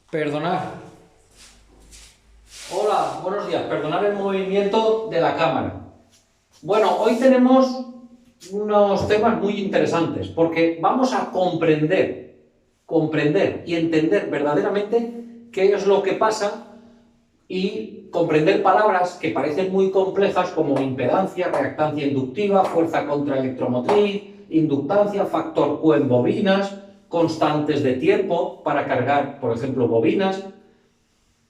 Perdonad. Hola, buenos días. Perdonad el movimiento de la cámara. Bueno, hoy tenemos unos temas muy interesantes porque vamos a comprender y entender verdaderamente qué es lo que pasa y comprender palabras que parecen muy complejas como impedancia, reactancia inductiva, fuerza contraelectromotriz, inductancia, factor Q en bobinas, constantes de tiempo para cargar, por ejemplo, bobinas.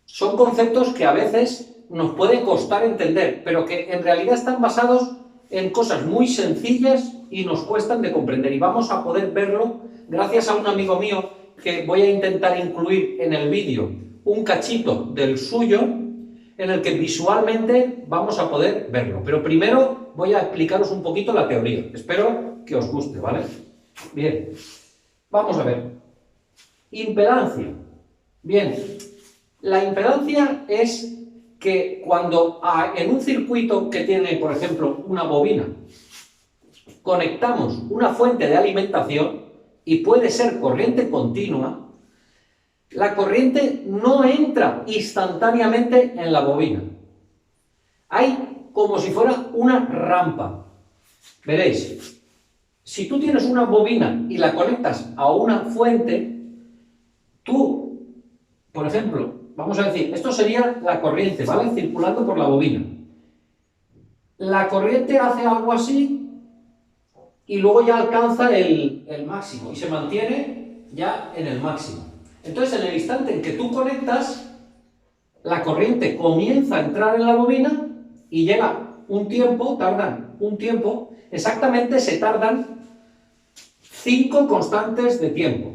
Son conceptos que a veces nos puede costar entender, pero que en realidad están basados en cosas muy sencillas y nos cuestan de comprender. Y vamos a poder verlo gracias a un amigo mío que voy a intentar incluir en el vídeo un cachito del suyo en el que visualmente vamos a poder verlo. Pero primero voy a explicaros un poquito la teoría. Espero que os guste, ¿vale? Bien, vamos a ver. Impedancia. Bien, la impedancia es que cuando en un circuito que tiene, por ejemplo, una bobina, conectamos una fuente de alimentación y puede ser corriente continua, la corriente no entra instantáneamente en la bobina. Hay como si fuera una rampa. Veréis, si tú tienes una bobina y la conectas a una fuente, tú, por ejemplo, vamos a decir, esto sería la corriente, ¿vale? Circulando por la bobina. La corriente hace algo así y luego ya alcanza el máximo y se mantiene ya en el máximo. Entonces, en el instante en que tú conectas, la corriente comienza a entrar en la bobina y llega un tiempo, tardan un tiempo, exactamente se tardan 5 constantes de tiempo,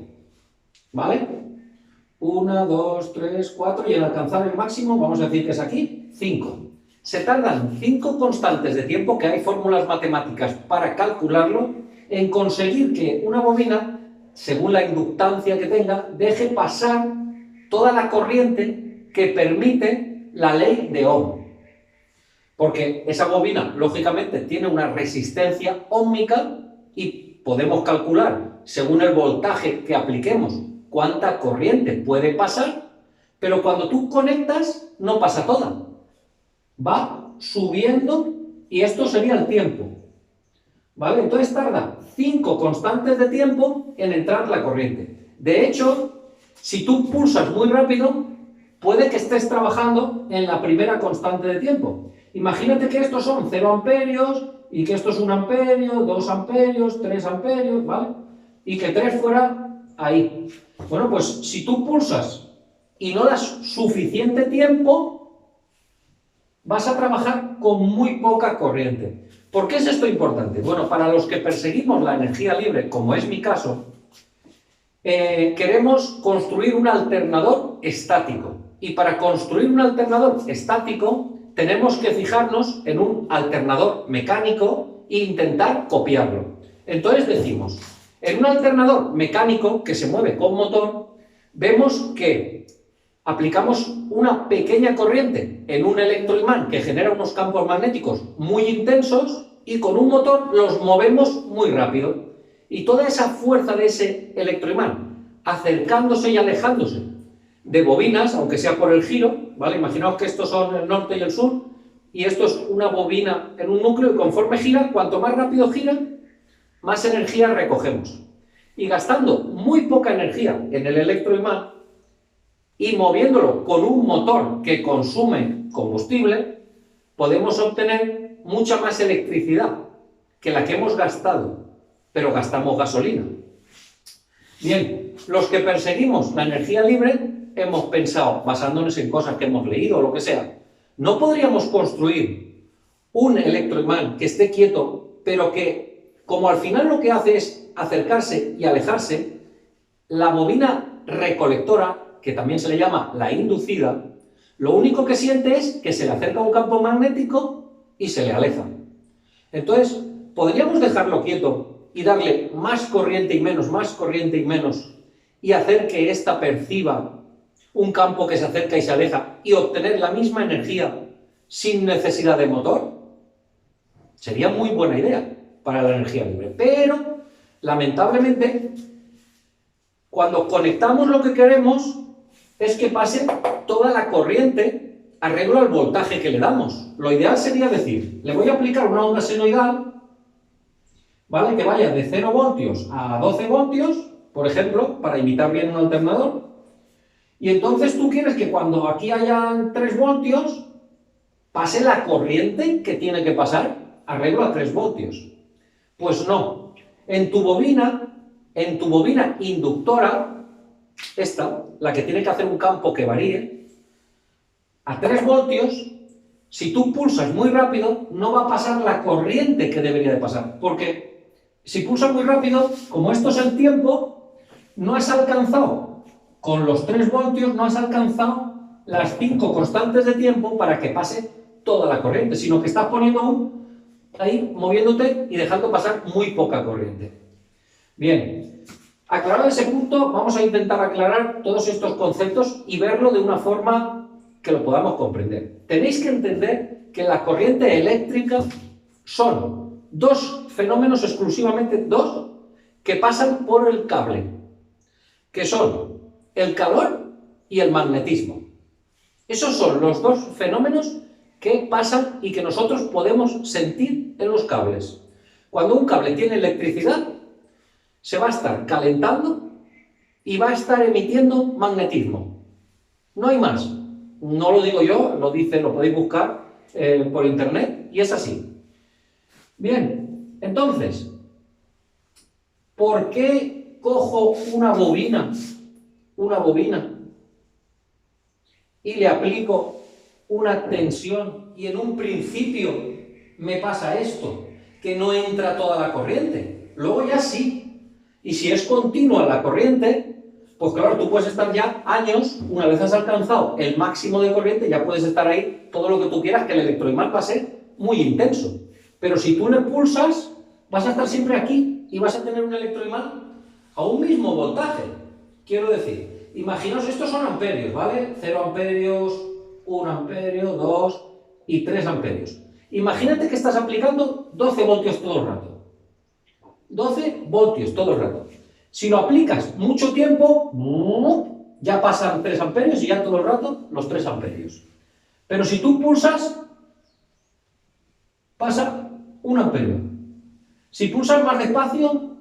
¿vale? 1, 2, 3, 4 y en alcanzar el máximo, vamos a decir que es aquí, 5. Se tardan 5 constantes de tiempo, que hay fórmulas matemáticas para calcularlo, en conseguir que una bobina, según la inductancia que tenga, deje pasar toda la corriente que permite la ley de Ohm. Porque esa bobina, lógicamente, tiene una resistencia óhmica y podemos calcular, según el voltaje que apliquemos, cuánta corriente puede pasar, pero cuando tú conectas, no pasa toda. Va subiendo y esto sería el tiempo. ¿Vale? Entonces tarda 5 constantes de tiempo en entrar la corriente. De hecho, si tú pulsas muy rápido, puede que estés trabajando en la primera constante de tiempo. Imagínate que estos son 0 amperios y que esto es 1 amperio, 2 amperios, 3 amperios, ¿vale? Y que 3 fuera ahí. Bueno, pues si tú pulsas y no das suficiente tiempo, vas a trabajar con muy poca corriente. ¿Por qué es esto importante? Bueno, para los que perseguimos la energía libre, como es mi caso, queremos construir un alternador estático. Y para construir un alternador estático, tenemos que fijarnos en un alternador mecánico e intentar copiarlo. Entonces decimos, en un alternador mecánico que se mueve con motor, vemos que aplicamos una pequeña corriente en un electroimán que genera unos campos magnéticos muy intensos y con un motor los movemos muy rápido. Y toda esa fuerza de ese electroimán acercándose y alejándose de bobinas, aunque sea por el giro, ¿vale? Imaginaos que estos son el norte y el sur y esto es una bobina en un núcleo y conforme gira, cuanto más rápido gira, más energía recogemos. Y gastando muy poca energía en el electroimán, y moviéndolo con un motor que consume combustible, podemos obtener mucha más electricidad que la que hemos gastado, pero gastamos gasolina. Bien, los que perseguimos la energía libre hemos pensado, basándonos en cosas que hemos leído o lo que sea, ¿no podríamos construir un electroimán que esté quieto, pero que, como al final lo que hace es acercarse y alejarse, la bobina recolectora, que también se le llama la inducida, lo único que siente es que se le acerca un campo magnético y se le aleja. Entonces, podríamos dejarlo quieto y darle más corriente y menos, más corriente y menos, y hacer que ésta perciba un campo que se acerca y se aleja y obtener la misma energía sin necesidad de motor. Sería muy buena idea para la energía libre. Pero, lamentablemente, cuando conectamos lo que queremos, es que pase toda la corriente arreglo al voltaje que le damos. Lo ideal sería decir, le voy a aplicar una onda senoidal, ¿vale? Que vaya de 0 voltios a 12 voltios, por ejemplo, para imitar bien un alternador. Y entonces tú quieres que cuando aquí hayan 3 voltios, pase la corriente que tiene que pasar, arreglo a 3 voltios. Pues no. En tu bobina inductora, esta, la que tiene que hacer un campo que varíe, a 3 voltios, si tú pulsas muy rápido, no va a pasar la corriente que debería de pasar. Porque si pulsas muy rápido, como esto es el tiempo, no has alcanzado, con los 3 voltios, no has alcanzado las 5 constantes de tiempo para que pase toda la corriente, sino que estás poniendo ahí, moviéndote y dejando pasar muy poca corriente. Bien, aclarado ese punto, vamos a intentar aclarar todos estos conceptos y verlo de una forma que lo podamos comprender. Tenéis que entender que la corriente eléctrica son 2 fenómenos, exclusivamente 2, que pasan por el cable, que son el calor y el magnetismo. Esos son los 2 fenómenos que pasan y que nosotros podemos sentir en los cables. Cuando un cable tiene electricidad, se va a estar calentando y va a estar emitiendo magnetismo. No hay más. No lo digo yo, lo podéis buscar por internet y es así. Bien, entonces, ¿por qué cojo una bobina y le aplico una tensión y en un principio me pasa esto, que no entra toda la corriente? Luego ya sí. Y si es continua la corriente, pues claro, tú puedes estar ya años, una vez has alcanzado el máximo de corriente, ya puedes estar ahí todo lo que tú quieras, que el electroimán va a ser muy intenso. Pero si tú le pulsas, vas a estar siempre aquí y vas a tener un electroimán a un mismo voltaje. Quiero decir, imaginaos, estos son amperios, ¿vale? 0 amperios, 1 amperio, 2 y 3 amperios. Imagínate que estás aplicando 12 voltios todo el rato. 12 voltios todo el rato. Si lo aplicas mucho tiempo, ya pasan 3 amperios y ya todo el rato los 3 amperios. Pero si tú pulsas, pasa 1 amperio. Si pulsas más despacio,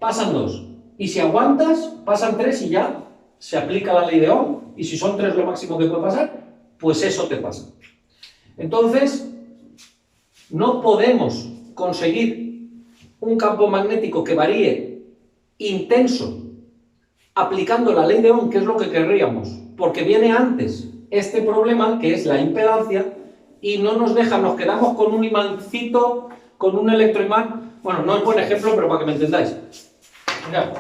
pasan 2. Y si aguantas, pasan 3 y ya se aplica la ley de Ohm. Y si son 3 lo máximo que puede pasar, pues eso te pasa. Entonces, no podemos conseguir un campo magnético que varíe intenso aplicando la ley de Ohm, que es lo que querríamos, porque viene antes este problema, que es la impedancia, y no nos deja, nos quedamos con un imancito, con un electroimán. Bueno, no es buen ejemplo, pero para que me entendáis. Mirad,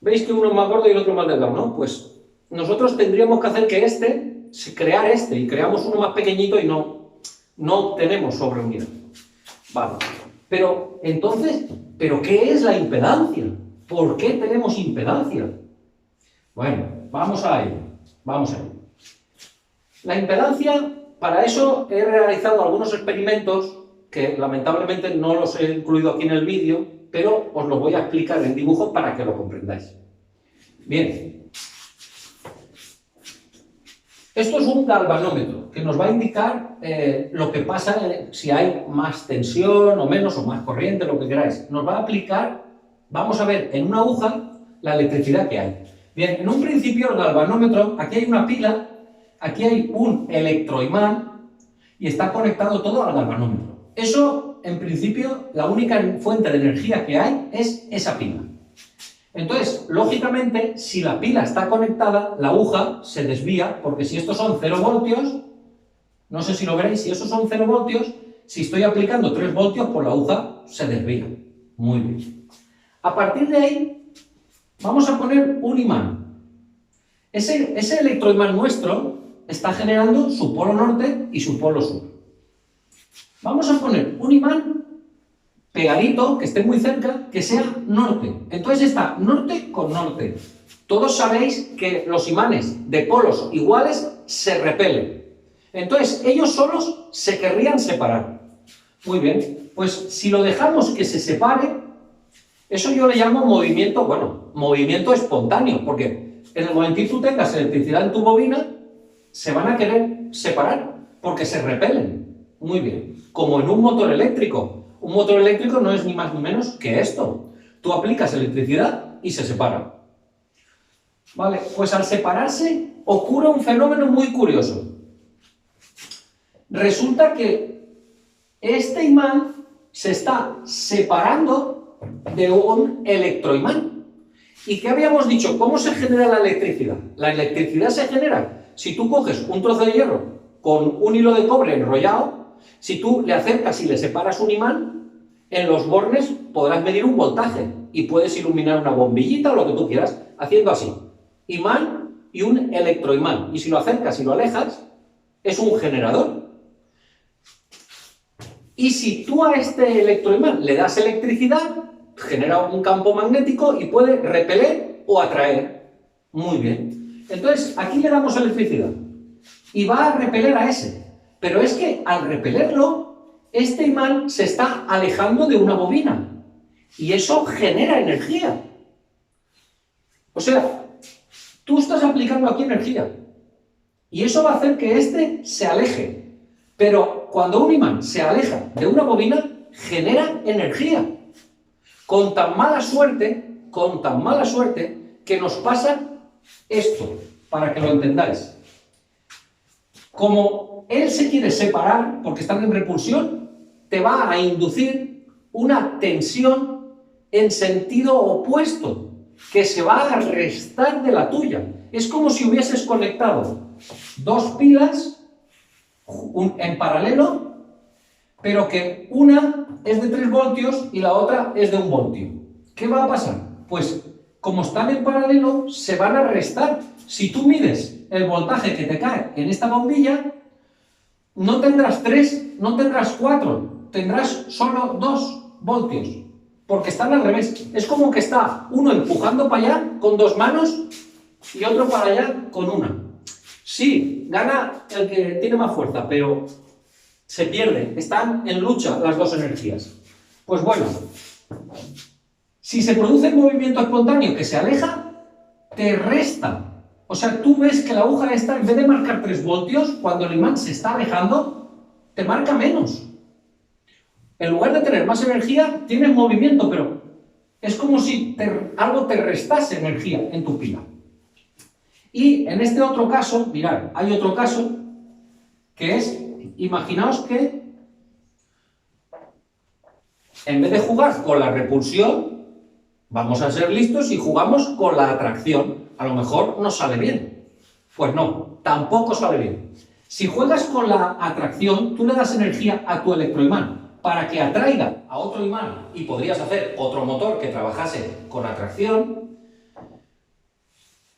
veis que uno es más gordo y el otro más delgado, ¿no? Pues nosotros tendríamos que hacer que crear y creamos uno más pequeñito y no tenemos sobreunidad. Vale. Pero entonces, ¿qué es la impedancia? ¿Por qué tenemos impedancia? Bueno, vamos a ello. La impedancia, para eso he realizado algunos experimentos que lamentablemente no los he incluido aquí en el vídeo, pero os lo voy a explicar en dibujo para que lo comprendáis. Bien. Esto es un galvanómetro que nos va a indicar lo que pasa si hay más tensión o menos o más corriente, lo que queráis. Nos va a aplicar, vamos a ver en una aguja la electricidad que hay. Bien, en un principio el galvanómetro, aquí hay una pila, aquí hay un electroimán y está conectado todo al galvanómetro. Eso, en principio, la única fuente de energía que hay es esa pila. Entonces, lógicamente, si la pila está conectada, la aguja se desvía, porque si estos son 0 voltios, no sé si lo veréis, si esos son 0 voltios, si estoy aplicando 3 voltios, pues la aguja se desvía. Muy bien. A partir de ahí, vamos a poner un imán. Ese electroimán nuestro está generando su polo norte y su polo sur. Vamos a poner un imán pegadito, que esté muy cerca, que sea norte. Entonces está norte con norte. Todos sabéis que los imanes de polos iguales se repelen. Entonces ellos solos se querrían separar. Muy bien, pues si lo dejamos que se separe, eso yo le llamo movimiento, bueno, movimiento espontáneo, porque en el momento que tú tengas electricidad en tu bobina, se van a querer separar porque se repelen. Muy bien. Como en un motor eléctrico. Un motor eléctrico no es ni más ni menos que esto. Tú aplicas electricidad y se separa. Vale, pues al separarse ocurre un fenómeno muy curioso. Resulta que este imán se está separando de un electroimán. ¿Y qué habíamos dicho? ¿Cómo se genera la electricidad? La electricidad se genera si tú coges un trozo de hierro con un hilo de cobre enrollado, si tú le acercas y le separas un imán, en los bornes podrás medir un voltaje y puedes iluminar una bombillita o lo que tú quieras, haciendo así. Imán y un electroimán. Y si lo acercas y lo alejas, es un generador. Y si tú a este electroimán le das electricidad, genera un campo magnético y puede repeler o atraer. Muy bien. Entonces, aquí le damos electricidad y va a repeler a ese. Pero es que al repelerlo, este imán se está alejando de una bobina y eso genera energía. O sea, tú estás aplicando aquí energía y eso va a hacer que este se aleje. Pero cuando un imán se aleja de una bobina, genera energía. Con tan mala suerte que nos pasa esto, para que lo entendáis. Como él se quiere separar, porque están en repulsión, te va a inducir una tensión en sentido opuesto, que se va a restar de la tuya. Es como si hubieses conectado dos pilas en paralelo, pero que una es de 3 voltios y la otra es de 1 voltio. ¿Qué va a pasar? Pues como están en paralelo, se van a restar. Si tú mides el voltaje que te cae en esta bombilla, no tendrás 3, no tendrás 4, tendrás solo 2 voltios, porque están al revés. Es como que está uno empujando para allá con 2 manos y otro para allá con una. Sí, gana el que tiene más fuerza, pero se pierde. Están en lucha las dos energías. Pues bueno, si se produce un movimiento espontáneo que se aleja, te resta. O sea, tú ves que la aguja esta, en vez de marcar 3 voltios, cuando el imán se está alejando, te marca menos. En lugar de tener más energía, tienes movimiento, pero es como si algo te restase energía en tu pila. Y en este otro caso, mirad, hay otro caso que es, imaginaos que en vez de jugar con la repulsión, vamos a ser listos y jugamos con la atracción. A lo mejor no sale bien. Pues no, tampoco sale bien. Si juegas con la atracción, tú le das energía a tu electroimán para que atraiga a otro imán y podrías hacer otro motor que trabajase con atracción.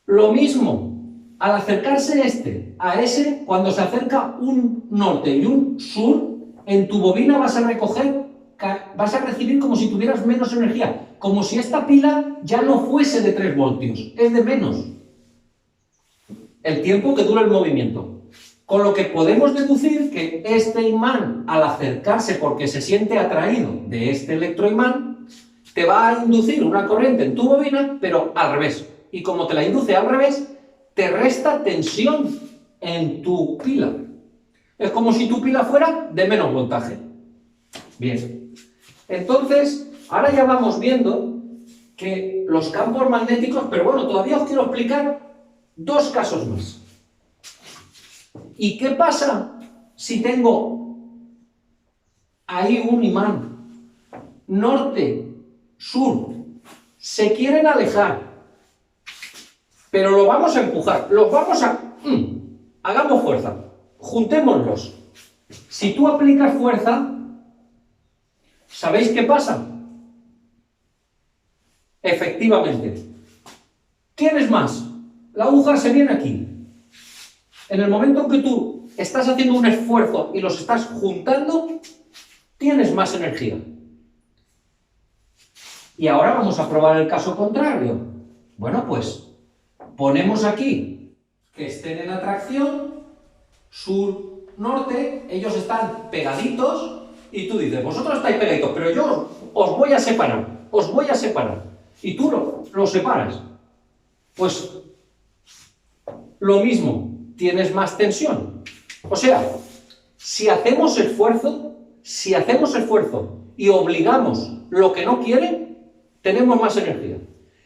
Lo mismo, al acercarse este a ese, cuando se acerca un norte y un sur, en tu bobina vas a recibir como si tuvieras menos energía, como si esta pila ya no fuese de 3 voltios, es de menos el tiempo que dura el movimiento. Con lo que podemos deducir que este imán, al acercarse porque se siente atraído de este electroimán, te va a inducir una corriente en tu bobina, pero al revés. Y como te la induce al revés, te resta tensión en tu pila. Es como si tu pila fuera de menos voltaje. Bien. Entonces, ahora ya vamos viendo que los campos magnéticos, pero bueno, todavía os quiero explicar 2 casos más. ¿Y qué pasa si tengo ahí un imán? Norte, sur, se quieren alejar, pero lo vamos a empujar, los vamos a... hagamos fuerza, juntémoslos. Si tú aplicas fuerza, ¿sabéis qué pasa? Efectivamente. ¿Quién es más? La aguja se viene aquí. En el momento en que tú estás haciendo un esfuerzo y los estás juntando, tienes más energía. Y ahora vamos a probar el caso contrario. Bueno, pues ponemos aquí que estén en atracción, sur, norte, ellos están pegaditos y tú dices, vosotros estáis pegaditos, pero yo os voy a separar, y tú lo separas. Pues lo mismo, tienes más tensión. O sea, si hacemos esfuerzo y obligamos lo que no quiere, tenemos más energía.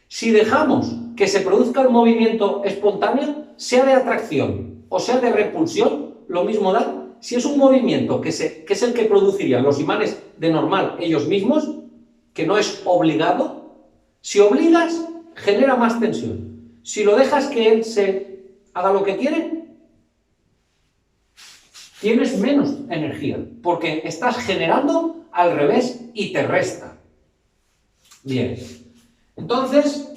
Si dejamos que se produzca el movimiento espontáneo, sea de atracción o sea de repulsión, lo mismo da. Si es un movimiento que es el que producirían los imanes de normal ellos mismos, que no es obligado, si obligas, genera más tensión. Si lo dejas que él se haga lo que quiere, tienes menos energía, porque estás generando al revés y te resta. Bien, entonces,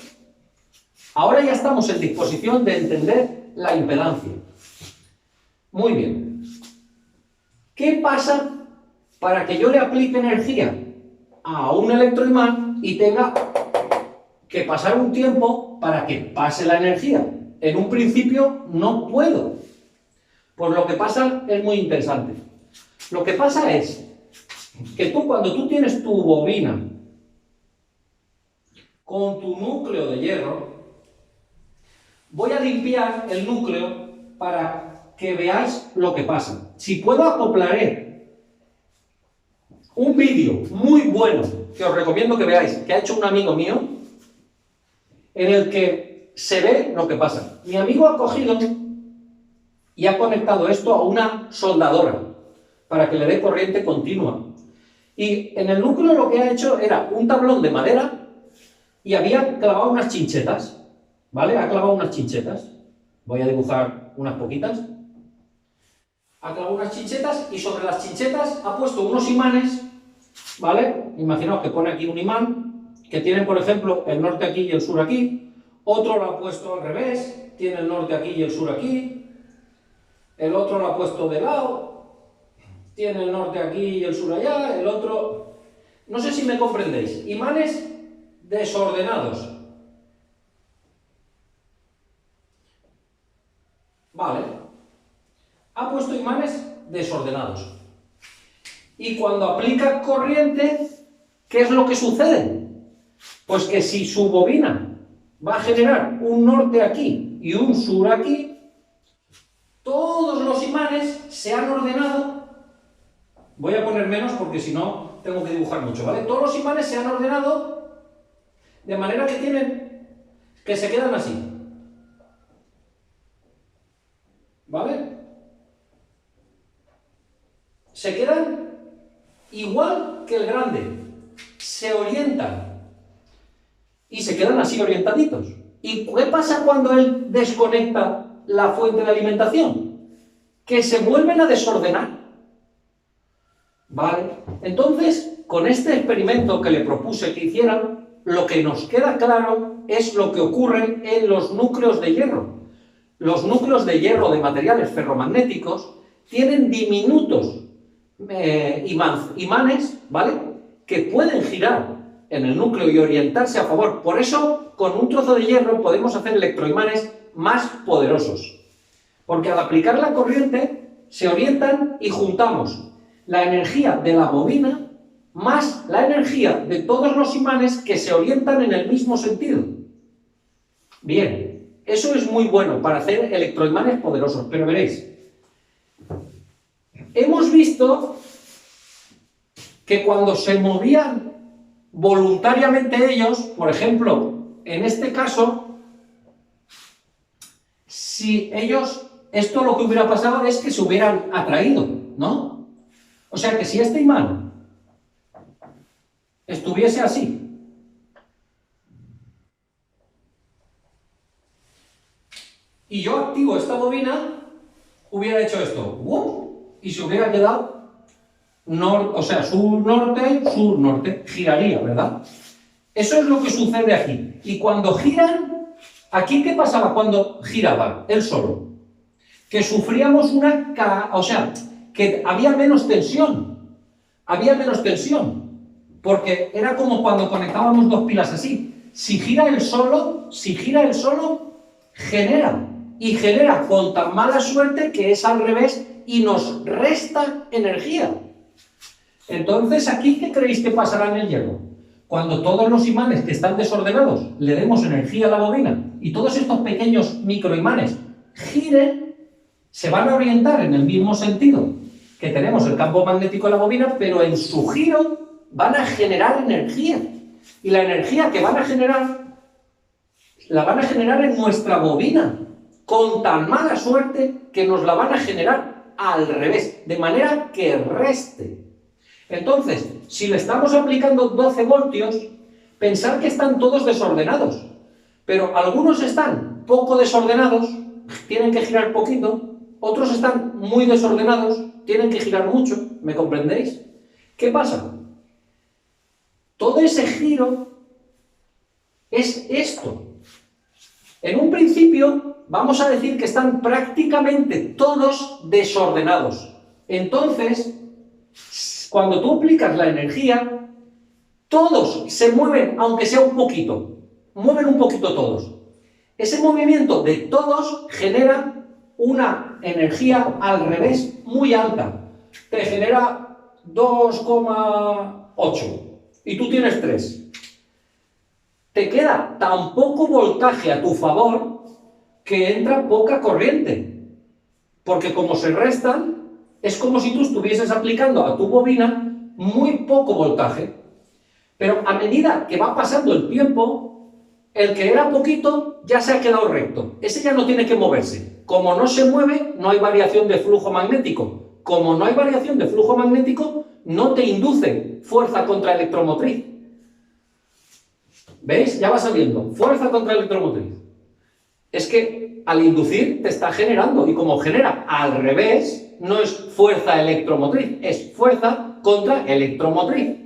ahora ya estamos en disposición de entender la impedancia. Muy bien. ¿Qué pasa para que yo le aplique energía a un electroimán y tenga que pasar un tiempo para que pase la energía? En un principio no puedo. Pues lo que pasa es muy interesante. Lo que pasa es que cuando tú tienes tu bobina con tu núcleo de hierro, voy a limpiar el núcleo para que veáis lo que pasa. Si puedo acoplaré un vídeo muy bueno que os recomiendo que veáis, que ha hecho un amigo mío, en el que se ve lo que pasa. Mi amigo ha cogido y ha conectado esto a una soldadora para que le dé corriente continua. Y en el núcleo lo que ha hecho era un tablón de madera y había clavado unas chinchetas, ¿vale? Ha clavado unas chinchetas. Voy a dibujar unas poquitas. Ha clavado unas chinchetas y sobre las chinchetas ha puesto unos imanes, ¿vale? Imaginaos que pone aquí un imán que tiene, por ejemplo, el norte aquí y el sur aquí. Otro lo ha puesto al revés, tiene el norte aquí y el sur aquí. El otro lo ha puesto de lado, tiene el norte aquí y el sur allá. El otro... No sé si me comprendéis. Imanes desordenados. Vale. Ha puesto imanes desordenados. Y cuando aplica corriente, ¿qué es lo que sucede? Pues que si su bobina va a generar un norte aquí y un sur aquí, todos los imanes se han ordenado. Voy a poner menos porque si no tengo que dibujar mucho, ¿vale? Todos los imanes se han ordenado de manera que se quedan así. ¿Vale? Se quedan igual que el grande. Se orientan. Y se quedan así orientaditos. ¿Y qué pasa cuando él desconecta la fuente de alimentación? Que se vuelven a desordenar. ¿Vale? Entonces, con este experimento que le propuse que hicieran, lo que nos queda claro es lo que ocurre en los núcleos de hierro. Los núcleos de hierro de materiales ferromagnéticos tienen diminutos imanes, ¿vale? Que pueden girar en el núcleo y orientarse a favor. Por eso, con un trozo de hierro podemos hacer electroimanes más poderosos. Porque al aplicar la corriente, se orientan y juntamos la energía de la bobina más la energía de todos los imanes que se orientan en el mismo sentido. Bien, eso es muy bueno para hacer electroimanes poderosos, pero veréis, hemos visto que cuando se movían voluntariamente ellos, por ejemplo, en este caso, si ellos, esto lo que hubiera pasado es que se hubieran atraído, ¿no? O sea que si este imán estuviese así, y yo activo esta bobina, hubiera hecho esto, y se hubiera quedado, sur-norte, sur-norte, giraría, ¿verdad? Eso es lo que sucede aquí. Y cuando giran, ¿aquí qué pasaba cuando giraba él solo? Que sufríamos que había menos tensión. Había menos tensión. Porque era como cuando conectábamos dos pilas así. Si gira él solo, genera. Y genera con tan mala suerte que es al revés y nos resta energía. Entonces, ¿aquí qué creéis que pasará en el hierro? Cuando todos los imanes que están desordenados le demos energía a la bobina y todos estos pequeños microimanes giren, se van a orientar en el mismo sentido que tenemos el campo magnético de la bobina, pero en su giro van a generar energía. Y la energía que van a generar, la van a generar en nuestra bobina, con tan mala suerte que nos la van a generar al revés, de manera que reste. Entonces, si le estamos aplicando 12 voltios, pensar que están todos desordenados, pero algunos están poco desordenados, tienen que girar poquito, otros están muy desordenados, tienen que girar mucho, ¿me comprendéis? ¿Qué pasa? Todo ese giro es esto. En un principio, vamos a decir que están prácticamente todos desordenados. Entonces, cuando tú aplicas la energía, todos se mueven, aunque sea un poquito. Mueven un poquito todos. Ese movimiento de todos genera una energía al revés muy alta. Te genera 2,8 y tú tienes 3. Te queda tan poco voltaje a tu favor que entra poca corriente. Porque como se restan, es como si tú estuvieses aplicando a tu bobina muy poco voltaje. Pero a medida que va pasando el tiempo, el que era poquito ya se ha quedado recto. Ese ya no tiene que moverse. Como no se mueve, no hay variación de flujo magnético. Como no hay variación de flujo magnético, no te induce fuerza contraelectromotriz. ¿Veis? Ya va saliendo. Fuerza contraelectromotriz. Es que al inducir te está generando, y como genera al revés, no es fuerza electromotriz, es fuerza contraelectromotriz.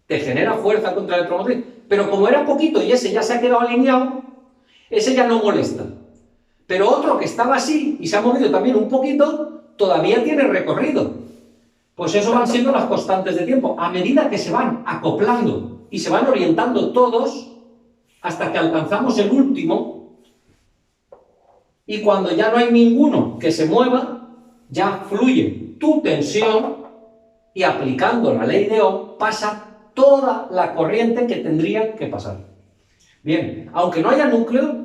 Te genera fuerza contraelectromotriz. Pero como era poquito y ese ya se ha quedado alineado, ese ya no molesta. Pero otro que estaba así y se ha movido también un poquito, todavía tiene recorrido. Pues eso van siendo las constantes de tiempo. A medida que se van acoplando y se van orientando todos, hasta que alcanzamos el último, y cuando ya no hay ninguno que se mueva, ya fluye tu tensión y aplicando la ley de Ohm pasa toda la corriente que tendría que pasar. Bien, aunque no haya núcleo,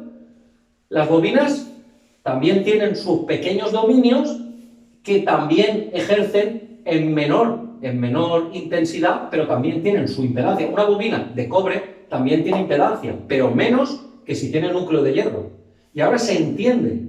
las bobinas también tienen sus pequeños dominios que también ejercen en menor intensidad, pero también tienen su impedancia. Una bobina de cobre también tiene impedancia, pero menos que si tiene núcleo de hierro. Y ahora se entiende,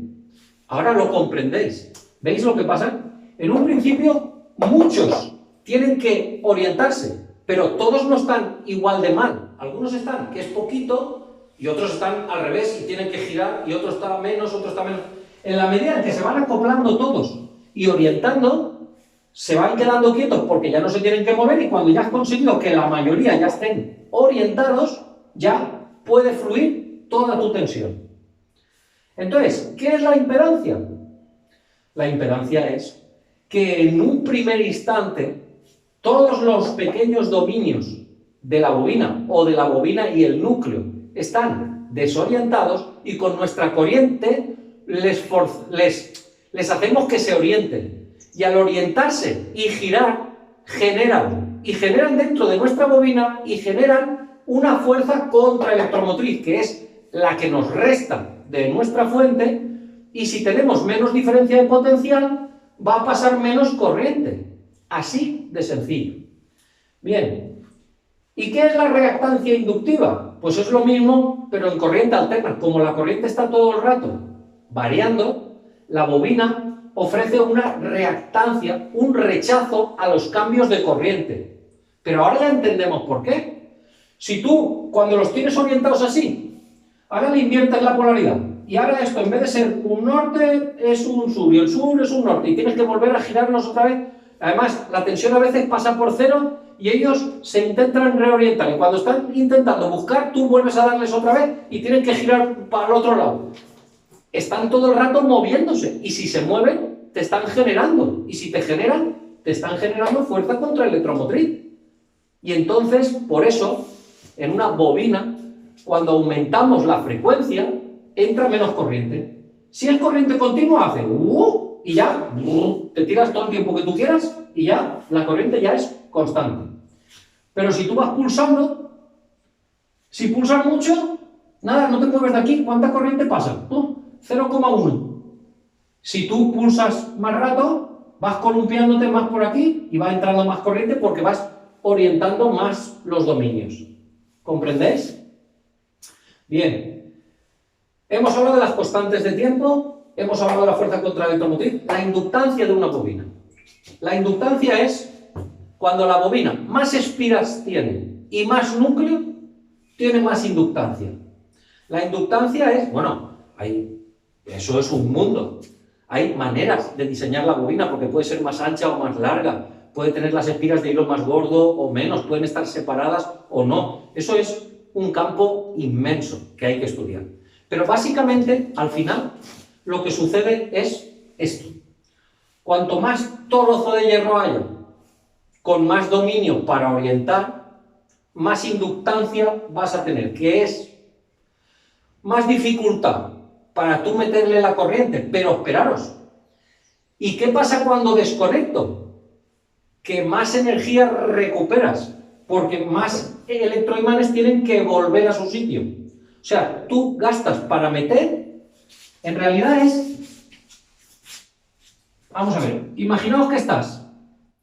ahora lo comprendéis. ¿Veis lo que pasa? En un principio, muchos tienen que orientarse, pero todos no están igual de mal. Algunos están, que es poquito, y otros están al revés y tienen que girar, y otros están menos, otros están menos. En la medida en que se van acoplando todos y orientando, se van quedando quietos porque ya no se tienen que mover, y cuando ya has conseguido que la mayoría ya estén orientados, ya puede fluir toda tu tensión. Entonces, ¿qué es la impedancia? La impedancia es que en un primer instante todos los pequeños dominios de la bobina o de la bobina y el núcleo están desorientados, y con nuestra corriente les hacemos que se orienten. Y al orientarse y girar, generan dentro de nuestra bobina y generan una fuerza contraelectromotriz, que es la que nos resta de nuestra fuente, y si tenemos menos diferencia de potencial, va a pasar menos corriente. Así de sencillo. Bien, ¿y qué es la reactancia inductiva? Pues es lo mismo, pero en corriente alterna. Como la corriente está todo el rato variando, la bobina ofrece una reactancia, un rechazo a los cambios de corriente. Pero ahora ya entendemos por qué. Si tú, cuando los tienes orientados así, ahora le inviertes la polaridad, y ahora esto, en vez de ser un norte, es un sur, y el sur es un norte, y tienes que volver a girarlos otra vez. Además, la tensión a veces pasa por cero, y ellos se intentan reorientar, y cuando están intentando buscar, tú vuelves a darles otra vez, y tienen que girar para el otro lado. Están todo el rato moviéndose, y si se mueven, te están generando, y si te generan, te están generando fuerza contraelectromotriz. Y entonces, por eso, en una bobina, cuando aumentamos la frecuencia, entra menos corriente. Si es corriente continua, hace y ya te tiras todo el tiempo que tú quieras, y ya la corriente ya es constante. Pero si tú vas pulsando, si pulsas mucho, nada, no te mueves de aquí, ¿cuánta corriente pasa? 0,1. Si tú pulsas más rato, vas columpiándote más por aquí y va entrando más corriente porque vas orientando más los dominios. ¿Comprendéis? Bien. Hemos hablado de las constantes de tiempo, hemos hablado de la fuerza contra electromotriz, la inductancia de una bobina. La inductancia es cuando la bobina más espiras tiene y más núcleo, tiene más inductancia. La inductancia es, bueno, eso es un mundo. Hay maneras de diseñar la bobina porque puede ser más ancha o más larga, puede tener las espiras de hilo más gordo o menos, pueden estar separadas o no. Eso es un campo inmenso que hay que estudiar. Pero básicamente, al final, lo que sucede es esto. Cuanto más trozo de hierro haya, con más dominio para orientar, más inductancia vas a tener, que es más dificultad para tú meterle la corriente, pero esperaros. ¿Y qué pasa cuando desconecto? Que más energía recuperas, porque más electroimanes tienen que volver a su sitio. O sea, tú gastas para meter, en realidad es... Vamos a ver, imaginaos que estás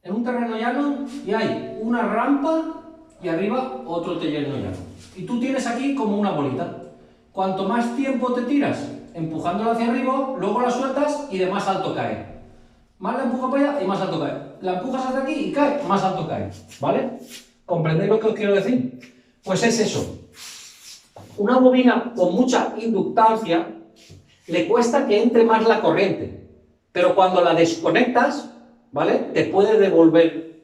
en un terreno llano y hay una rampa y arriba otro terreno llano. Y tú tienes aquí como una bolita. Cuanto más tiempo te tiras empujándola hacia arriba, luego la sueltas y de más alto cae. Más la empujas para allá y más alto cae. La empujas hasta aquí y cae, más alto cae. ¿Vale? ¿Comprendéis lo que os quiero decir? Pues es eso. Una bobina con mucha inductancia le cuesta que entre más la corriente, pero cuando la desconectas, ¿vale? Te puede devolver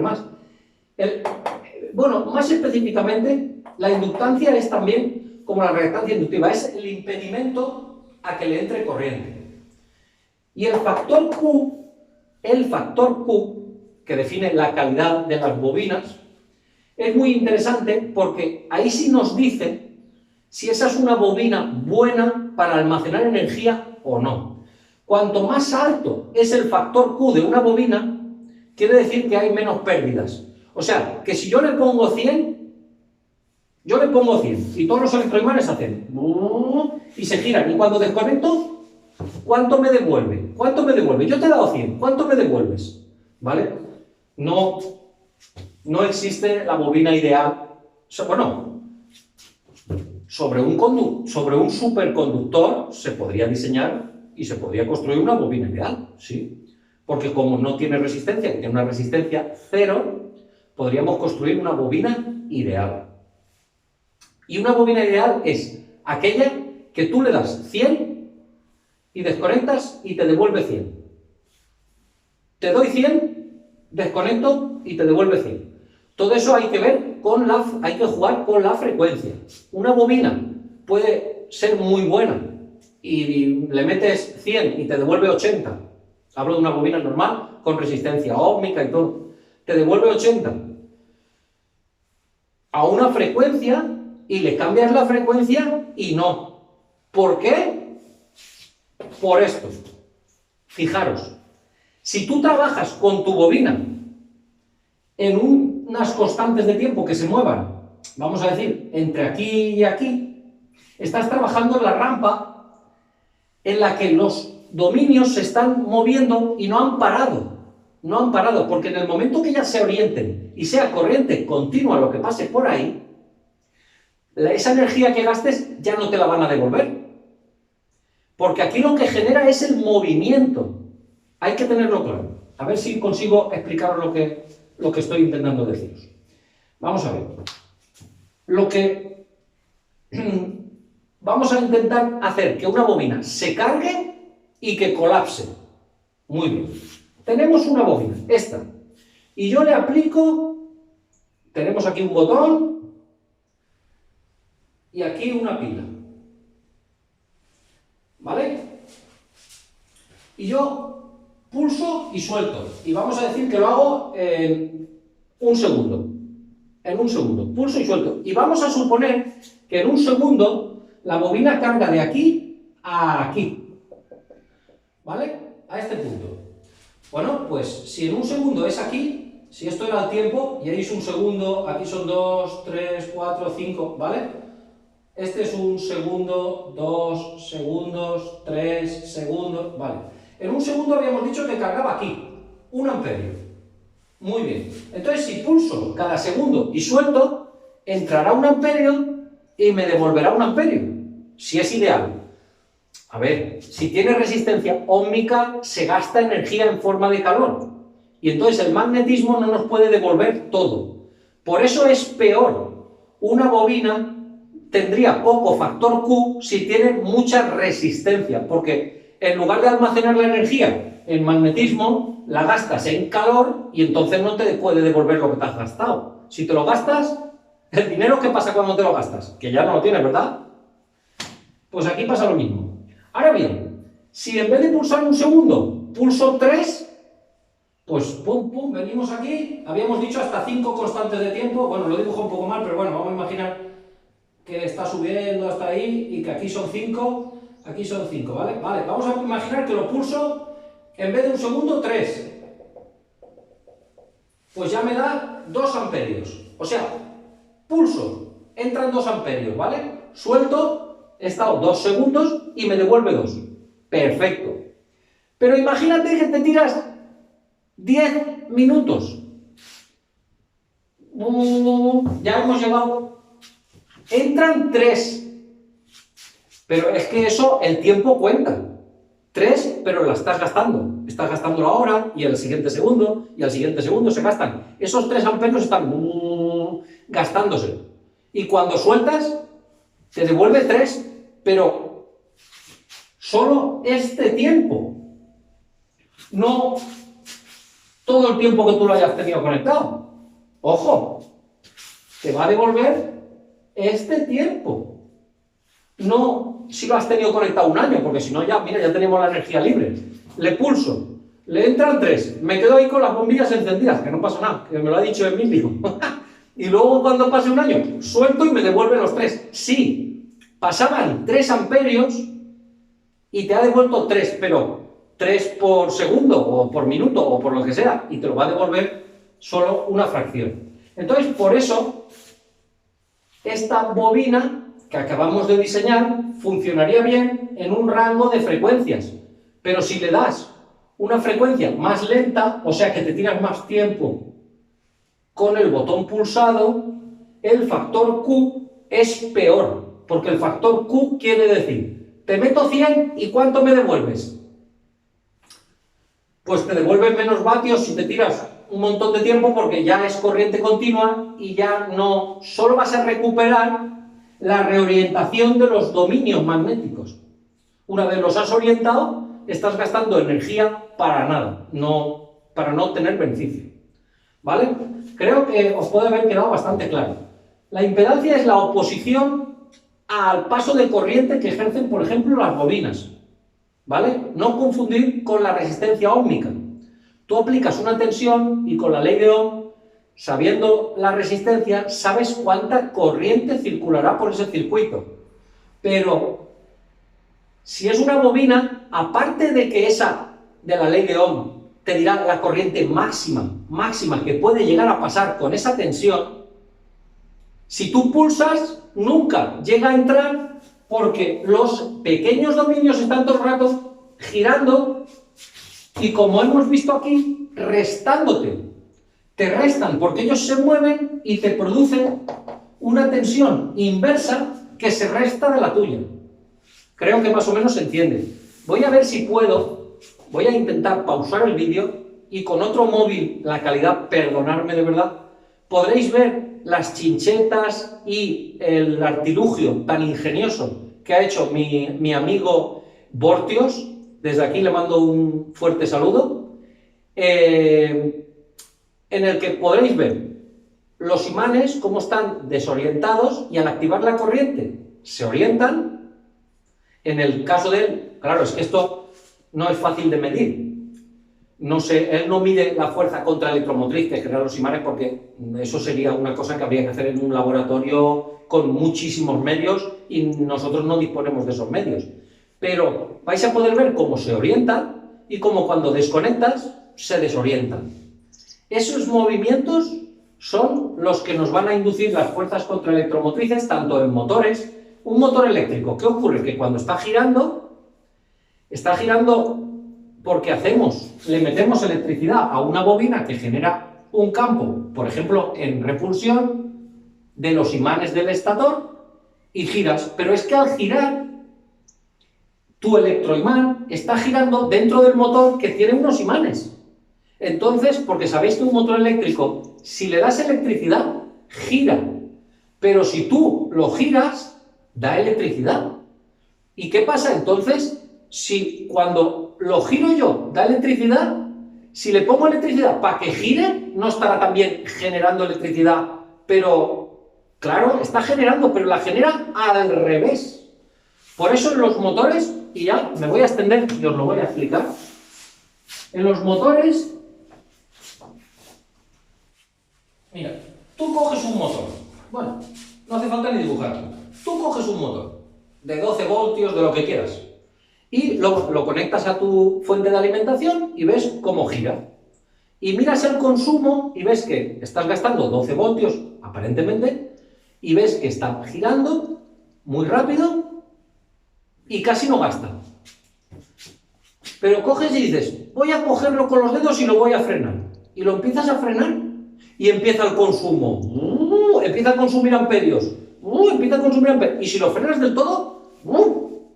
más. Bueno, más específicamente, la inductancia es también como la reactancia inductiva, es el impedimento a que le entre corriente. Y el factor Q, que define la calidad de las bobinas, es muy interesante porque ahí sí nos dice si esa es una bobina buena para almacenar energía o no. Cuanto más alto es el factor Q de una bobina, quiere decir que hay menos pérdidas. O sea, que si yo le pongo 100 y todos los electroimanes hacen y se giran, y cuando desconecto, ¿cuánto me devuelve? ¿Cuánto me devuelve? Yo te he dado 100, ¿cuánto me devuelves? ¿Vale? No existe la bobina ideal. Bueno, sobre un superconductor se podría diseñar y se podría construir una bobina ideal, sí. Porque como no tiene resistencia, que tiene una resistencia cero, podríamos construir una bobina ideal. Y una bobina ideal es aquella que tú le das 100 y desconectas y te devuelve 100. Te doy 100, desconecto y te devuelve 100. Todo eso hay que ver hay que jugar con la frecuencia. Una bobina puede ser muy buena y le metes 100 y te devuelve 80. Hablo de una bobina normal con resistencia óhmica y todo. Te devuelve 80 a una frecuencia y le cambias la frecuencia y no. ¿Por qué? Por esto. Fijaros, si tú trabajas con tu bobina en unas constantes de tiempo que se muevan, vamos a decir, entre aquí y aquí, estás trabajando en la rampa en la que los dominios se están moviendo y no han parado. No han parado, porque en el momento que ellas se orienten y sea corriente continua lo que pase por ahí, esa energía que gastes ya no te la van a devolver. Porque aquí lo que genera es el movimiento. Hay que tenerlo claro. A ver si consigo explicaros lo que estoy intentando deciros. Vamos a ver. Vamos a intentar hacer que una bobina se cargue y que colapse. Muy bien. Tenemos una bobina, esta. Y yo le aplico, tenemos aquí un botón y aquí una pila. ¿Vale? Y yo pulso y suelto. Y vamos a decir que lo hago en un segundo. En un segundo. Pulso y suelto. Y vamos a suponer que en un segundo la bobina carga de aquí a aquí. ¿Vale? A este punto. Bueno, pues si en un segundo es aquí, si esto era el tiempo, y ahí es un segundo, aquí son 2, 3, 4, 5, ¿vale? Este es 1 segundo, 2 segundos, 3 segundos, vale. En 1 segundo habíamos dicho que cargaba aquí, 1 amperio. Muy bien. Entonces, si pulso cada segundo y suelto, entrará 1 amperio y me devolverá 1 amperio, si es ideal. A ver, si tiene resistencia óhmica, se gasta energía en forma de calor. Y entonces el magnetismo no nos puede devolver todo. Por eso es peor. Una bobina tendría poco factor Q si tiene mucha resistencia, porque en lugar de almacenar la energía en magnetismo, la gastas en calor y entonces no te puede devolver lo que te has gastado. Si te lo gastas, el dinero, ¿qué pasa cuando te lo gastas? Que ya no lo tienes, ¿verdad? Pues aquí pasa lo mismo. Ahora bien, si en vez de pulsar 1 segundo, pulso 3, pues pum, pum, venimos aquí, habíamos dicho hasta 5 constantes de tiempo, bueno, lo dibujo un poco mal, pero bueno, vamos a imaginar que está subiendo hasta ahí y que aquí son 5, ¿vale? Vale, vamos a imaginar que lo pulso, en vez de 1 segundo, 3. Pues ya me da 2 amperios, o sea, pulso, entran 2 amperios, ¿vale? Suelto, he estado 2 segundos y me devuelve 2. Perfecto. Pero imagínate que te tiras 10 minutos. Ya hemos llegado. Entran 3. Pero es que eso, el tiempo cuenta. 3, pero la estás gastando. Estás gastándolo ahora y al siguiente segundo y al siguiente segundo se gastan. Esos 3 amperios están gastándose. Y cuando sueltas, te devuelve 3, pero solo este tiempo. No todo el tiempo que tú lo hayas tenido conectado. Ojo, te va a devolver este tiempo. No si lo has tenido conectado 1 año, porque si no ya, mira, ya tenemos la energía libre. Le pulso, le entran 3, me quedo ahí con las bombillas encendidas, que no pasa nada, que me lo ha dicho Emilio. Y luego cuando pase 1 año, suelto y me devuelve los 3. Sí, pasaban 3 amperios y te ha devuelto 3, pero 3 por segundo o por minuto o por lo que sea, y te lo va a devolver solo una fracción. Entonces, por eso, esta bobina que acabamos de diseñar funcionaría bien en un rango de frecuencias, pero si le das una frecuencia más lenta, o sea que te tiras más tiempo con el botón pulsado, el factor Q es peor, porque el factor Q quiere decir, te meto 100 y ¿cuánto me devuelves? Pues te devuelven menos vatios si te tiras un montón de tiempo porque ya es corriente continua y ya no, solo vas a recuperar la reorientación de los dominios magnéticos. Una vez los has orientado, estás gastando energía para nada, para no obtener beneficio. ¿Vale? Creo que os puede haber quedado bastante claro. La impedancia es la oposición al paso de corriente que ejercen, por ejemplo, las bobinas. ¿Vale? No confundir con la resistencia óhmica. Tú aplicas una tensión y con la ley de Ohm, sabiendo la resistencia, sabes cuánta corriente circulará por ese circuito. Pero si es una bobina, aparte de que esa de la ley de Ohm te dirá la corriente máxima que puede llegar a pasar con esa tensión, si tú pulsas, nunca llega a entrar porque los pequeños dominios están todo el rato girando y, como hemos visto aquí, restándote. Te restan porque ellos se mueven y te producen una tensión inversa que se resta de la tuya. Creo que más o menos se entiende. Voy a ver si puedo, voy a intentar pausar el vídeo y con otro móvil, la calidad, perdonadme de verdad, podréis ver las chinchetas y el artilugio tan ingenioso que ha hecho mi amigo Bortios. Desde aquí le mando un fuerte saludo, en el que podréis ver los imanes cómo están desorientados y al activar la corriente se orientan. En el caso de él, claro, es que esto no es fácil de medir. No sé, él no mide la fuerza contraelectromotriz que generan los imanes, porque eso sería una cosa que habría que hacer en un laboratorio con muchísimos medios y nosotros no disponemos de esos medios. Pero vais a poder ver cómo se orientan y cómo cuando desconectas se desorientan. Esos movimientos son los que nos van a inducir las fuerzas contraelectromotrices, tanto en motores un motor eléctrico. ¿Qué ocurre? Que cuando está girando porque le metemos electricidad a una bobina que genera un campo, por ejemplo, en repulsión de los imanes del estator, y giras. Pero es que al girar, tu electroimán está girando dentro del motor que tiene unos imanes. Entonces, porque sabéis que un motor eléctrico, si le das electricidad, gira. Pero si tú lo giras, da electricidad. ¿Y qué pasa entonces si cuando lo giro yo da electricidad? Si le pongo electricidad para que gire, no estará también generando electricidad, pero claro, está generando, pero la genera al revés. Por eso en los motores, y ya me voy a extender y os lo voy a explicar, en los motores, mira, tú coges un motor, bueno, no hace falta ni dibujarlo, tú coges un motor de 12 voltios, de lo que quieras, y lo conectas a tu fuente de alimentación y ves cómo gira. Y miras el consumo y ves que estás gastando 12 voltios, aparentemente, y ves que está girando muy rápido y casi no gasta. Pero coges y dices, voy a cogerlo con los dedos y lo voy a frenar. Y lo empiezas a frenar y empieza el consumo. Empieza a consumir amperios. Y si lo frenas del todo,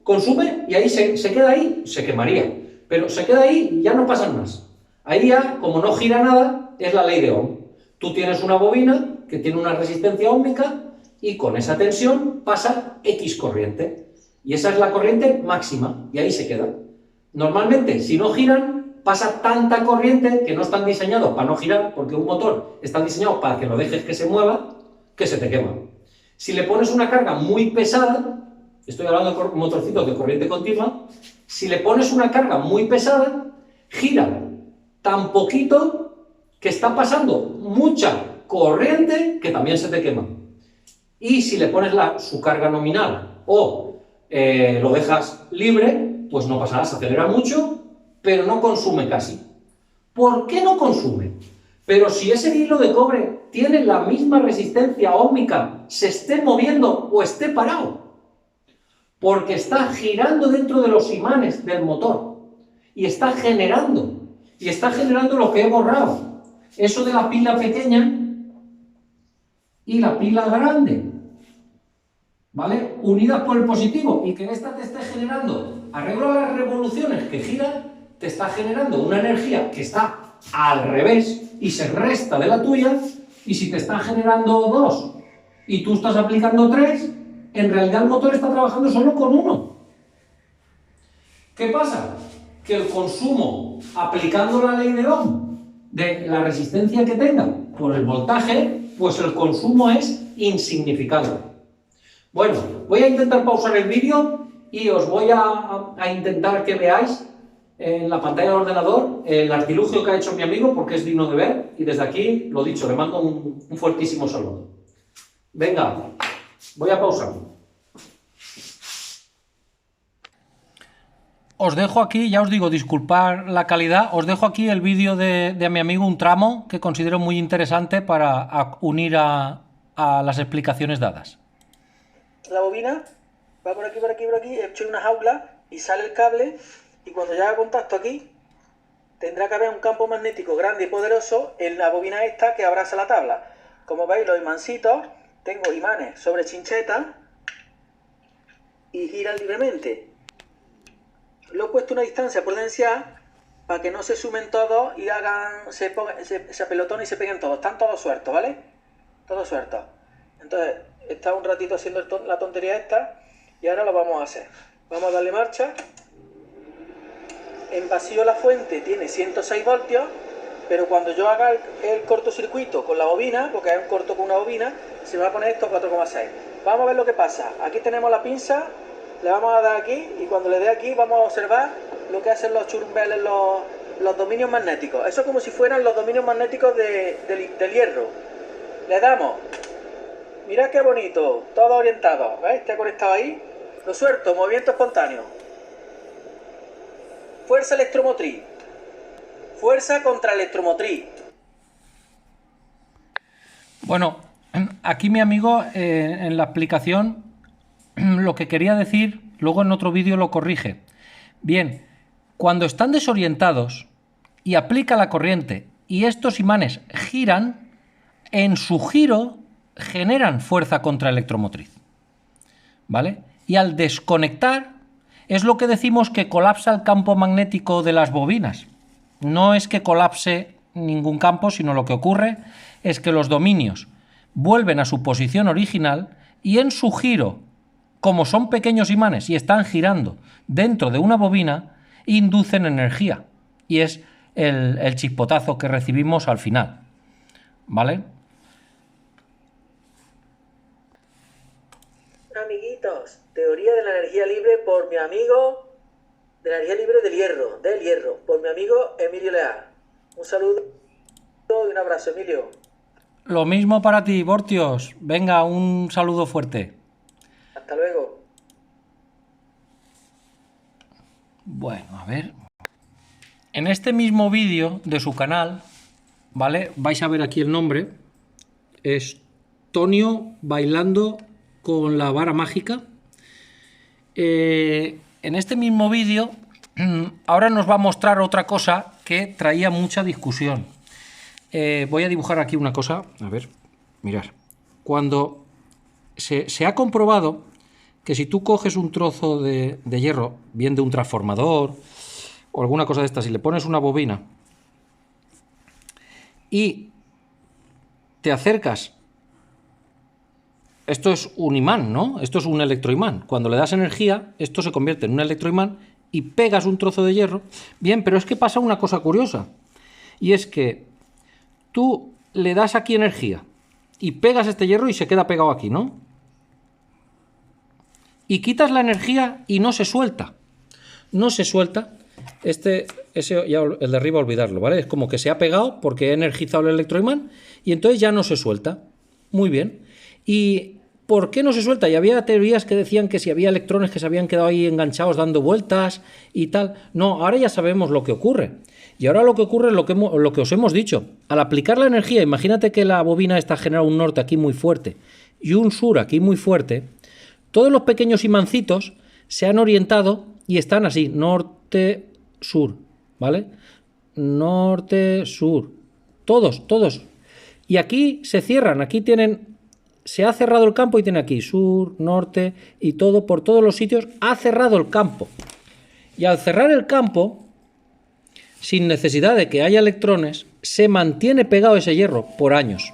consume y ahí se queda ahí, se quemaría. Pero se queda ahí y ya no pasa más. Ahí ya, como no gira nada, es la ley de Ohm. Tú tienes una bobina que tiene una resistencia óhmica y con esa tensión pasa X corriente. Y esa es la corriente máxima y ahí se queda. Normalmente, si no giran, pasa tanta corriente que no están diseñados para no girar, porque un motor está diseñado para que lo dejes que se mueva, que se te quema. Si le pones una carga muy pesada, estoy hablando de motorcitos de corriente continua, si le pones una carga muy pesada, gira tan poquito que está pasando mucha corriente que también se te quema. Y si le pones su carga nominal o lo dejas libre, pues no pasa nada, se acelera mucho, pero no consume casi. ¿Por qué no consume? Pero si ese hilo de cobre tiene la misma resistencia óhmica, se esté moviendo o esté parado, porque está girando dentro de los imanes del motor y está generando lo que he borrado, eso de la pila pequeña y la pila grande, ¿vale? Unidas por el positivo, y que esta te esté generando, arreglo las revoluciones que giran, te está generando una energía que está al revés y se resta de la tuya, y si te está generando 2 y tú estás aplicando 3, en realidad el motor está trabajando solo con 1. ¿Qué pasa? Que el consumo, aplicando la ley de Ohm, de la resistencia que tenga por el voltaje, pues el consumo es insignificante. Bueno, voy a intentar pausar el vídeo y os voy a intentar que veáis en la pantalla del ordenador el artilugio que ha hecho mi amigo, porque es digno de ver, y desde aquí, lo dicho, le mando un fuertísimo saludo. Venga, voy a pausar. Os dejo aquí, ya os digo, disculpar la calidad, os dejo aquí el vídeo de mi amigo, un tramo que considero muy interesante para unir a las explicaciones dadas. La bobina va por aquí, he hecho una jaula y sale el cable, y cuando ya haga contacto aquí, tendrá que haber un campo magnético grande y poderoso en la bobina esta que abraza la tabla. Como veis, los imancitos, tengo imanes sobre chinchetas y giran libremente. Lo he puesto a una distancia prudencial para que no se sumen todos y se apelotonen y se peguen todos. Están todos sueltos, ¿vale? Todos sueltos. Entonces, he estado un ratito haciendo la tontería esta y ahora lo vamos a hacer. Vamos a darle marcha. En vacío la fuente tiene 106 voltios, pero cuando yo haga el cortocircuito con la bobina, porque hay un corto con una bobina, se me va a poner esto a 4,6. Vamos a ver lo que pasa. Aquí tenemos la pinza, le vamos a dar aquí, y cuando le dé aquí vamos a observar lo que hacen los churumbeles, los dominios magnéticos. Eso es como si fueran los dominios magnéticos del hierro. Le damos. Mirad qué bonito, todo orientado. ¿Veis? Está conectado ahí. Lo suelto, movimiento espontáneo. Fuerza electromotriz. Fuerza contra electromotriz. Bueno, aquí mi amigo en la explicación lo que quería decir, luego en otro vídeo lo corrige. Bien, cuando están desorientados y aplica la corriente y estos imanes giran, en su giro generan fuerza contraelectromotriz, ¿vale? Y al desconectar es lo que decimos que colapsa el campo magnético de las bobinas. No es que colapse ningún campo, sino lo que ocurre es que los dominios vuelven a su posición original y en su giro, como son pequeños imanes y están girando dentro de una bobina, inducen energía. Y es el chispotazo que recibimos al final, ¿vale? Amiguitos, teoría de la energía libre por mi amigo, de la energía libre del hierro, por mi amigo Emilio Leal. Un saludo y un abrazo, Emilio. Lo mismo para ti, Bortios. Venga, un saludo fuerte. Hasta luego. Bueno, a ver. En este mismo vídeo de su canal, ¿vale? Vais a ver aquí el nombre. Es Tonio bailando con la vara mágica. En este mismo vídeo, ahora nos va a mostrar otra cosa que traía mucha discusión. Voy a dibujar aquí una cosa. A ver, mirad. Cuando se ha comprobado que si tú coges un trozo de hierro, bien de un transformador o alguna cosa de estas, y le pones una bobina y te acercas, esto es un imán, ¿no? Esto es un electroimán. Cuando le das energía, esto se convierte en un electroimán y pegas un trozo de hierro. Bien, pero es que pasa una cosa curiosa, y es que tú le das aquí energía y pegas este hierro y se queda pegado aquí, ¿no? Y quitas la energía y no se suelta. No se suelta. Ese ya el de arriba olvidarlo, ¿vale? Es como que se ha pegado porque he energizado el electroimán y entonces ya no se suelta. Muy bien. ¿Y por qué no se suelta? Y había teorías que decían que si había electrones que se habían quedado ahí enganchados dando vueltas y tal. No, ahora ya sabemos lo que ocurre. Y ahora lo que ocurre es lo que os hemos dicho. Al aplicar la energía, imagínate que la bobina está generando un norte aquí muy fuerte y un sur aquí muy fuerte. Todos los pequeños imancitos se han orientado y están así, norte, sur, ¿vale? Norte, sur. Todos, todos. Y aquí se cierran, aquí tienen, se ha cerrado el campo y tiene aquí sur, norte y todo, por todos los sitios ha cerrado el campo. Y al cerrar el campo, sin necesidad de que haya electrones, se mantiene pegado ese hierro por años.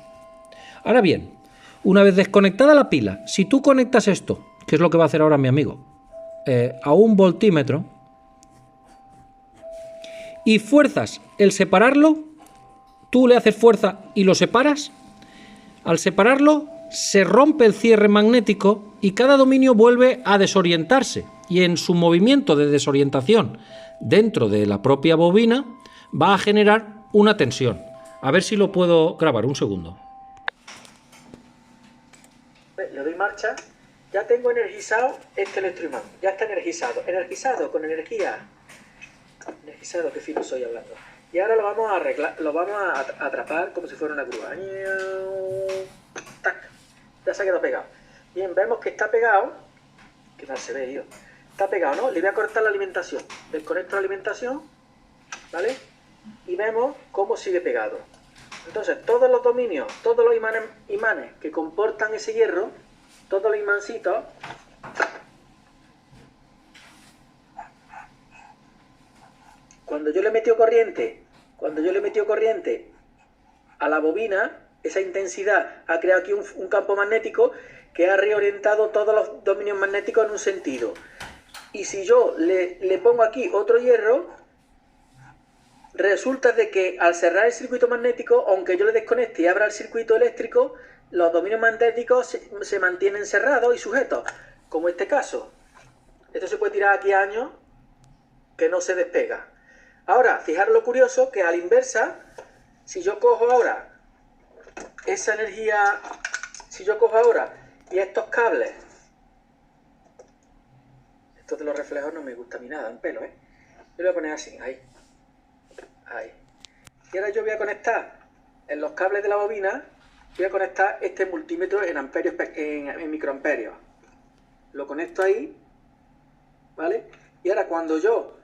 Ahora bien, una vez desconectada la pila, si tú conectas esto, que es lo que va a hacer ahora mi amigo, a un voltímetro, y fuerzas el separarlo, tú le haces fuerza y lo separas, al separarlo se rompe el cierre magnético y cada dominio vuelve a desorientarse, y en su movimiento de desorientación dentro de la propia bobina va a generar una tensión. A ver si lo puedo grabar, un segundo. Le doy marcha. Ya tengo energizado este electroimán. Ya está energizado. Energizado con energía. Energizado, qué fino soy hablando. Y ahora lo vamos a arreglar, lo vamos a atrapar como si fuera una grúa. ¡Tac! Ya se ha quedado pegado. Bien, vemos que está pegado. ¿Qué tal se ve, tío? Está pegado, ¿no? Le voy a cortar la alimentación. Desconecto la alimentación, ¿vale? Y vemos cómo sigue pegado. Entonces, todos los dominios, todos los imanes que comportan ese hierro, todos los imancitos, cuando yo le he metido corriente a la bobina, esa intensidad ha creado aquí un campo magnético que ha reorientado todos los dominios magnéticos en un sentido. Y si yo le pongo aquí otro hierro, resulta de que al cerrar el circuito magnético, aunque yo le desconecte y abra el circuito eléctrico, los dominios magnéticos se mantienen cerrados y sujetos, como este caso. Esto se puede tirar aquí años que no se despega. Ahora, fijaros lo curioso que a la inversa, si yo cojo ahora esa energía, si yo cojo ahora y estos cables, estos de los reflejos no me gusta a mí nada, un pelo, ¿eh? Yo lo voy a poner así, ahí. Ahí. Y ahora yo voy a conectar en los cables de la bobina, voy a conectar este multímetro en amperios, en microamperios. lo conecto ahí, ¿vale? Y ahora cuando yo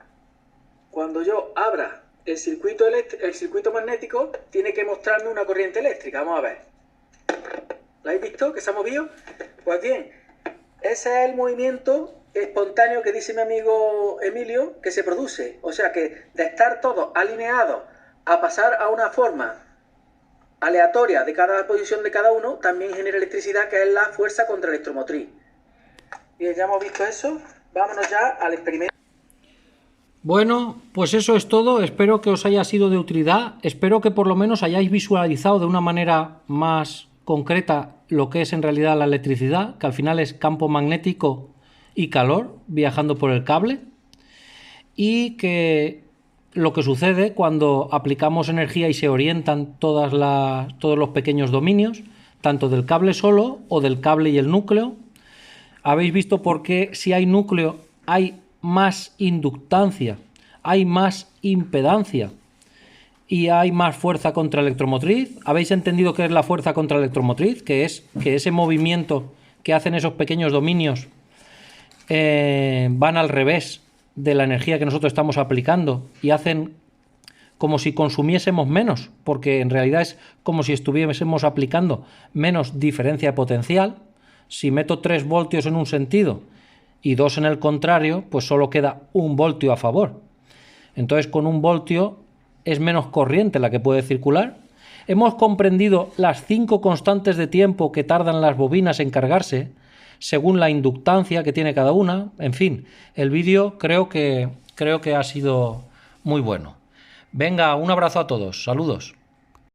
abra el circuito magnético, tiene que mostrarme una corriente eléctrica. Vamos a ver. ¿Lo habéis visto que se ha movido? Pues bien, ese es el movimiento espontáneo que dice mi amigo Emilio que se produce. O sea que de estar todos alineados a pasar a una forma aleatoria de cada posición de cada uno, también genera electricidad, que es la fuerza contraelectromotriz. Bien, ya hemos visto eso. Vámonos ya al experimento. Bueno, pues eso es todo. Espero que os haya sido de utilidad. Espero que por lo menos hayáis visualizado de una manera más concreta lo que es en realidad la electricidad, que al final es campo magnético y calor viajando por el cable, y que lo que sucede cuando aplicamos energía y se orientan todos los pequeños dominios, tanto del cable solo o del cable y el núcleo. Habéis visto por qué si hay núcleo hay más inductancia, hay más impedancia y hay más fuerza contraelectromotriz. ¿Habéis entendido qué es la fuerza contraelectromotriz? Que es que ese movimiento que hacen esos pequeños dominios van al revés de la energía que nosotros estamos aplicando y hacen como si consumiésemos menos, porque en realidad es como si estuviésemos aplicando menos diferencia de potencial. Si meto 3 voltios en un sentido y 2 en el contrario, pues solo queda 1 voltio a favor. Entonces con 1 voltio es menos corriente la que puede circular. Hemos comprendido las 5 constantes de tiempo que tardan las bobinas en cargarse, según la inductancia que tiene cada una. En fin, el vídeo creo que ha sido muy bueno. Venga, un abrazo a todos, saludos.